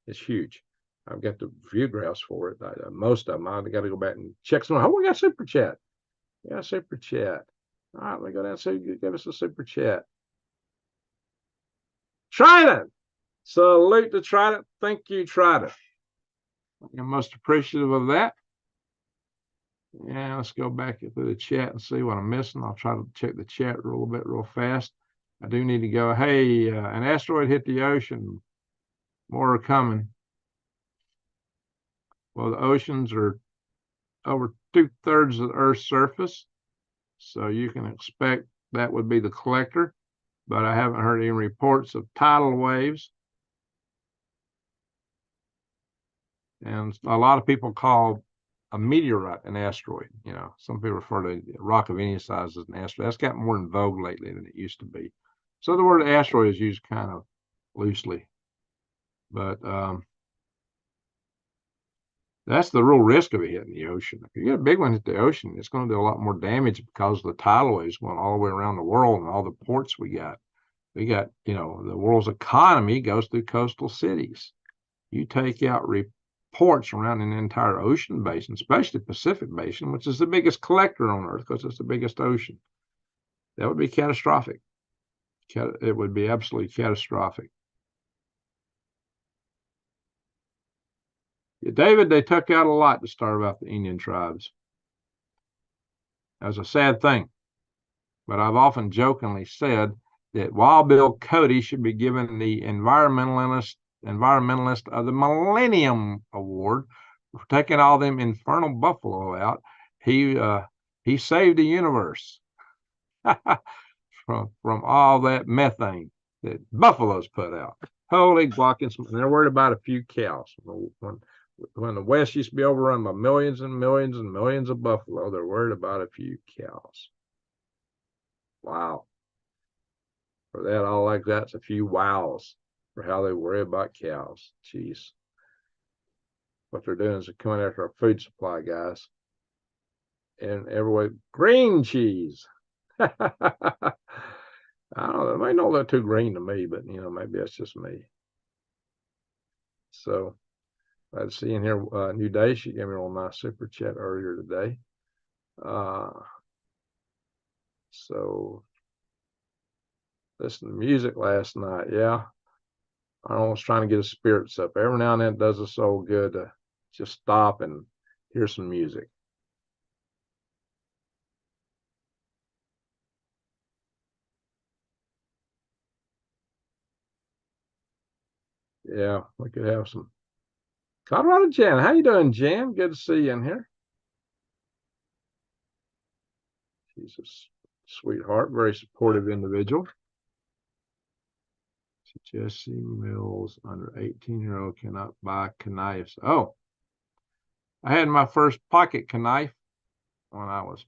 It's huge. I've got the view graphs for it. Most of them, I've got to go back and check some. Oh, we got super chat. We got super chat. All right, let me go down and say, give us a super chat. Trident. Salute to Trident. Thank you, Trident. I'm most appreciative of that. Yeah, let's go back through the chat and see what I'm missing. I'll try to check the chat a little bit real fast. I do need to go, hey, an asteroid hit the ocean. More are coming. Well, the oceans are over 2/3 of the Earth's surface. So you can expect that would be the collector. But I haven't heard any reports of tidal waves. And a lot of people call a meteorite an asteroid. You know, some people refer to a rock of any size as an asteroid. That's gotten more in vogue lately than it used to be. So the word asteroid is used kind of loosely. But that's the real risk of it hitting the ocean. If you get a big one hit the ocean, it's going to do a lot more damage because of the tidal waves going all the way around the world and all the ports we got. We got, you know, the world's economy goes through coastal cities. You take out reports around an entire ocean basin, especially Pacific Basin, which is the biggest collector on Earth because it's the biggest ocean. That would be catastrophic. It would be absolutely catastrophic. Yeah, David, they took out a lot to starve out the Indian tribes. That was a sad thing. But I've often jokingly said that Wild Bill Cody should be given the environmentalist of the Millennium Award for taking all them infernal buffalo out. He saved the universe from all that methane that buffaloes put out. Holy blocking! They're worried about a few cows. When the West used to be overrun by millions and millions and millions of buffalo, they're worried about a few cows. Wow. For that, all like that's a few wows for how they worry about cows. Jeez. What they're doing is they're coming after our food supply, guys. And everywhere, green cheese. I don't know, it might not look too green to me, but you know, maybe that's just me. So let's see in here, New Day, she gave me a little nice super chat earlier today. So listen to music last night. Yeah. I was trying to get his spirits up. Every now and then it does us so good to just stop and hear some music. Yeah, we could have some. Colorado Jan, how you doing, Jan? Good to see you in here. She's a sweetheart, very supportive individual. Jesse Mills, under 18-year-old, cannot buy knives. Oh, I had my first pocket knife when I was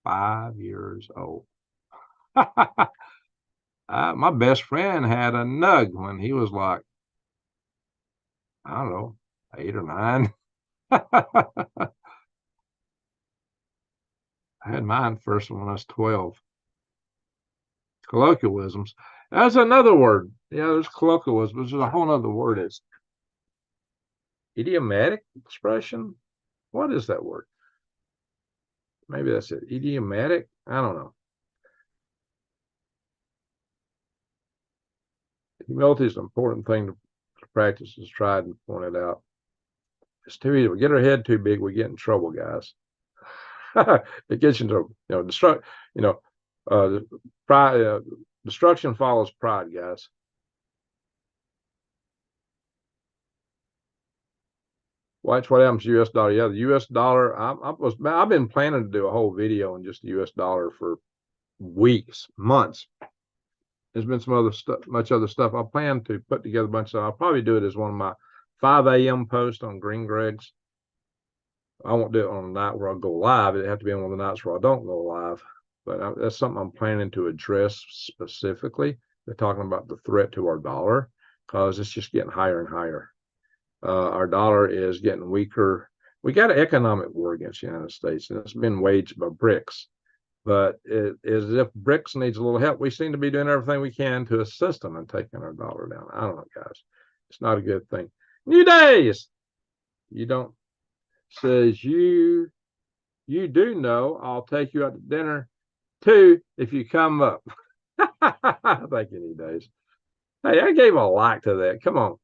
5 years old. My best friend had a nug when he was like, I don't know, 8 or 9. I had mine first when I was 12. Colloquialisms. That's another word. Yeah, there's colloquialisms. There's a whole other word. It's idiomatic expression. What is that word? Maybe that's it. Idiomatic. I don't know. Humility is an important thing to practice, as tried and pointed out. It's too easy. We get our head too big, we get in trouble, guys. It gets you into, pride. Destruction follows pride, guys. Watch what happens to U.S. dollar. Yeah, the U.S. dollar. I've been planning to do a whole video on just the U.S. dollar for weeks, months. There's been some other stuff, much other stuff. I plan to put together a bunch of. I'll probably do it as one of my 5 a.m. posts on Green Greg's. I won't do it on the night where I go live. It'd have to be on one of the nights where I don't go live. But that's something I'm planning to address specifically. They're talking about the threat to our dollar because it's just getting higher and higher. Our dollar is getting weaker. We got an economic war against the United States, and it's been waged by BRICS. But it is as if BRICS needs a little help. We seem to be doing everything we can to assist them in taking our dollar down. I don't know, guys. It's not a good thing. New days. You don't. Says you do know I'll take you out to dinner too if you come up. Thank you, New days. Hey, I gave a like to that. Come on.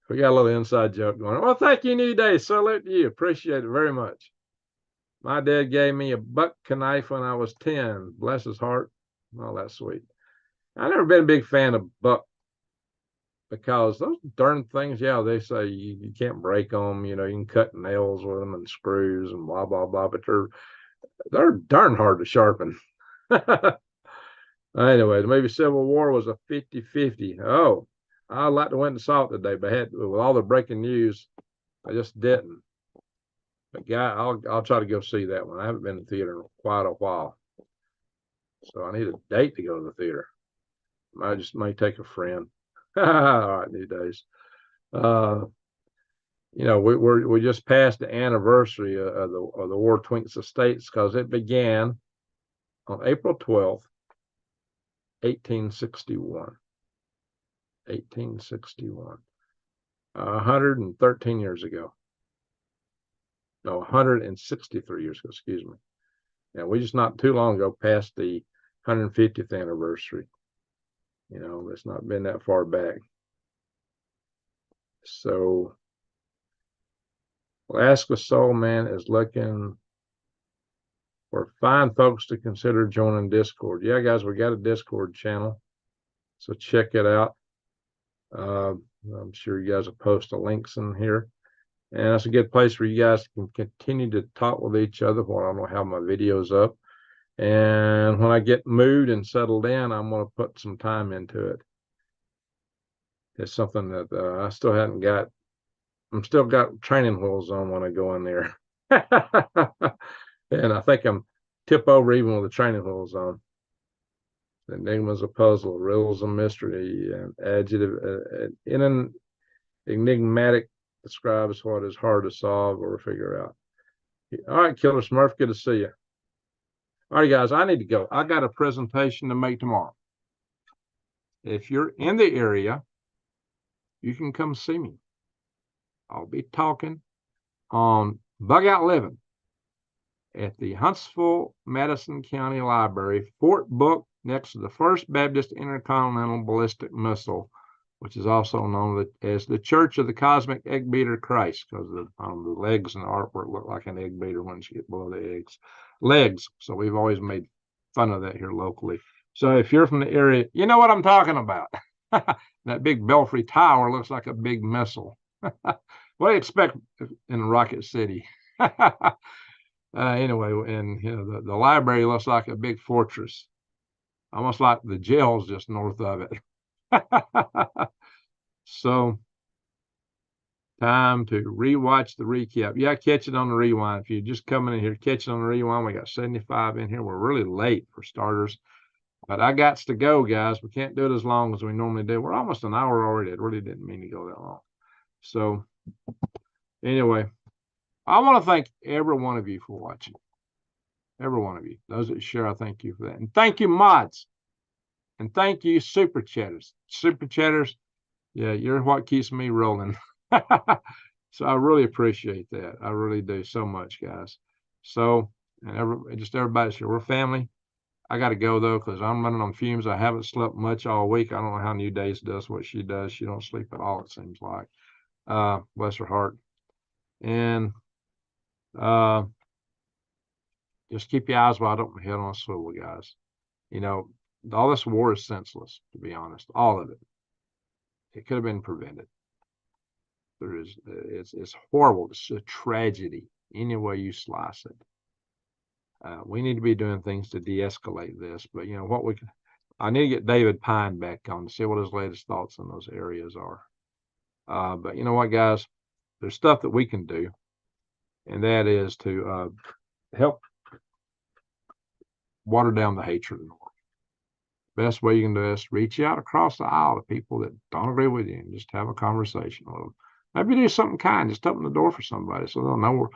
We got a little inside joke going on. Well, thank you, New Day. Salute to you. Appreciate it very much. My dad gave me a buck knife when I was 10. Bless his heart. Oh, that's sweet. I've never been a big fan of buck because those darn things, yeah, they say you can't break them. You can cut nails with them and screws and blah, blah, blah, but they're darn hard to sharpen. Anyway, maybe Civil War was a 50-50. Oh, I'd like to went and saw it today, but with all the breaking news, I just didn't. But guy, I'll try to go see that one. I haven't been to the theater in quite a while, so I need a date to go to the theater. I just may take a friend. All right, New days. We just passed the anniversary of the war between the states because it began on April 12th, 1861. 1861. 113 years ago. No, 163 years ago, excuse me. And we just not too long ago passed the 150th anniversary. It's not been that far back. So, Alaska Soul Man is looking for fine folks to consider joining Discord. Yeah, guys, we got a Discord channel, so check it out. I'm sure you guys will post the links in here. And that's a good place where you guys can continue to talk with each other while I don't have my videos up. And when I get moved and settled in, I'm going to put some time into it. It's something that I still haven't got. I'm still got training wheels on when I go in there. And I think I'm tip over even with the training wheels on. Enigma's a puzzle, riddles a mystery, and adjective in an enigmatic describes what is hard to solve or figure out. All right, Killer Smurf, good to see you. All right, guys, I need to go. I got a presentation to make tomorrow. If you're in the area, you can come see me. I'll be talking on Bug Out Living at the Huntsville Madison County Library, Fort Book, next to the First Baptist Intercontinental Ballistic Missile, which is also known as the Church of the Cosmic Egg Beater Christ, because the legs and the artwork look like an egg beater once you get below the legs. So we've always made fun of that here locally. So if you're from the area, you know what I'm talking about. That big belfry tower looks like a big missile. What do you expect in Rocket City? Anyway, and the library looks like a big fortress, almost like the jail's just north of it. So, time to rewatch the recap. Yeah, catch it on the rewind. If you're just coming in here, catch it on the rewind. We got 75 in here. We're really late for starters, but I got to go, guys. We can't do it as long as we normally do. We're almost an hour already. It really didn't mean to go that long. So, anyway, I want to thank every one of you for watching. Every one of you. Those that share, I thank you for that. And thank you, mods. And thank you, super chatters. Super chatters, yeah, you're what keeps me rolling. So I really appreciate that. I really do so much, guys. So, and just everybody's here. We're family. I got to go though, because I'm running on fumes. I haven't slept much all week. I don't know how New Days does what she does. She don't sleep at all, it seems like. Bless her heart. And just keep your eyes wide open, head on a swivel, guys. You know, all this war is senseless, to be honest. All of it. It could have been prevented. It's horrible. It's a tragedy, any way you slice it. We need to be doing things to de-escalate this, but you know I need to get David Pine back on to see what his latest thoughts in those areas are. But you know what, guys, there's stuff that we can do, and that is to help water down the hatred in the world. Best way you can do is reach out across the aisle to people that don't agree with you and just have a conversation with them. Maybe do something kind, just open the door for somebody so they'll know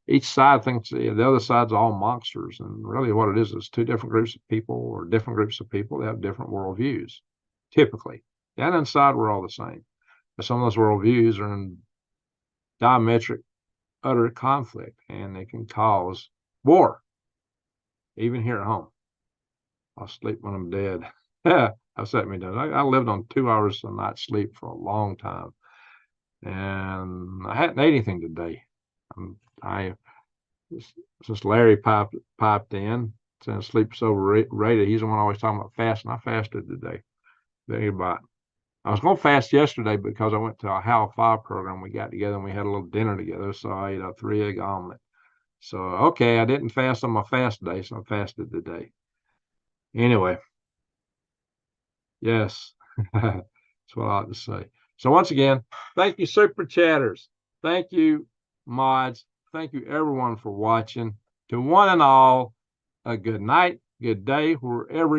each side thinks the other side's all monsters. And really what it is two different groups of people or different groups of people that have different worldviews. Typically, down inside, we're all the same. But some of those worldviews are in diametric, utter conflict, and they can cause war, even here at home. I'll sleep when I'm dead. I've set me down. I lived on 2 hours a night sleep for a long time. And I hadn't ate anything today. Since Larry piped in, saying sleep's overrated, he's the one always talking about fasting. I fasted today. There you go. I was going to fast yesterday because I went to a How 5 program. We got together and we had a little dinner together. So I ate a 3-egg omelet. So, okay, I didn't fast on my fast day, so I fasted today. Anyway, yes, that's what I like to say. So once again, thank you, Super Chatters. Thank you, mods. Thank you, everyone, for watching. To one and all, a good night, good day, wherever